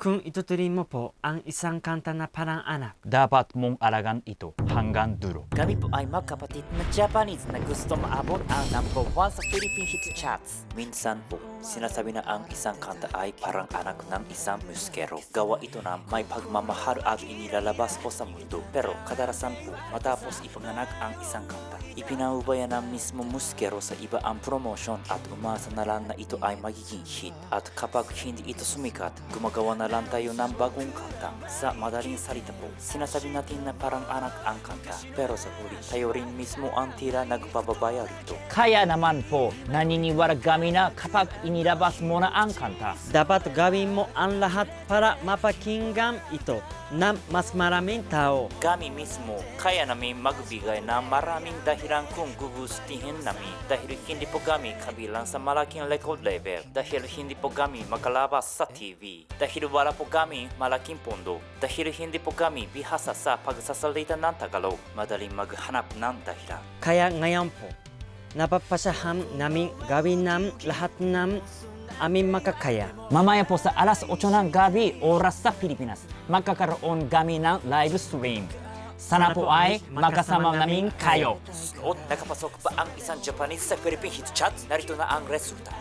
Kung ituturing mo po ang isang kanta na parang anak, dapat mong alagaan ito hanggang dulo. Kami po ay magkapatid na Japanese na gusto maabot ang #1 sa Philippine Hit Charts. Minsan po, sinasabi na ang isang kanta ay parang anak ng isang muskero. Gawa ito na may pagmamahal at inilalabas po sa mundo. Pero kadalasan po, matapos ipanganak ang isang kanta, ipinaubaya ng mismo muskero sa iba ang promotion at umasa na lang na ito ay magiging hit. At kapag hindi ito sumikat, gumagawa na lang tayo ng bagong kanta. Sa madaling salita po, sinasabi natin na parang anak ang kanta. Pero sa huli, tayo rin mismo ang tila nagpapabaya rito. Kaya naman po, naniniwala kami na kapag inilabas mo na ang kanta, dapat gawin mo ang lahat para mapakinggan ito ng mas maraming tao. Kami mismo, kaya namin magbigay ng maraming dahilan kung gugustuhin namin. Dahil hindi po kami kabilang sa malaking record label. Dahil hindi po kami makalabas sa TV. Dahil wala po kami malaking pondo. Dahil hindi po kami bihasa sa pagsasalita ng Tagalog. Madaling maghanap ng dahilan. Kaya ngayon po, napapasyahan namin gawin ng lahat ng aming makakaya. mamaya po sa alas 8 ng gabi oras sa Pilipinas, magkakaroon kami ng live stream. Sana po ay magkasama namin kayo. Susunod, nakapasok pa ang isang Japanese sa Philippine Hit Charts. Narito na ang resulta.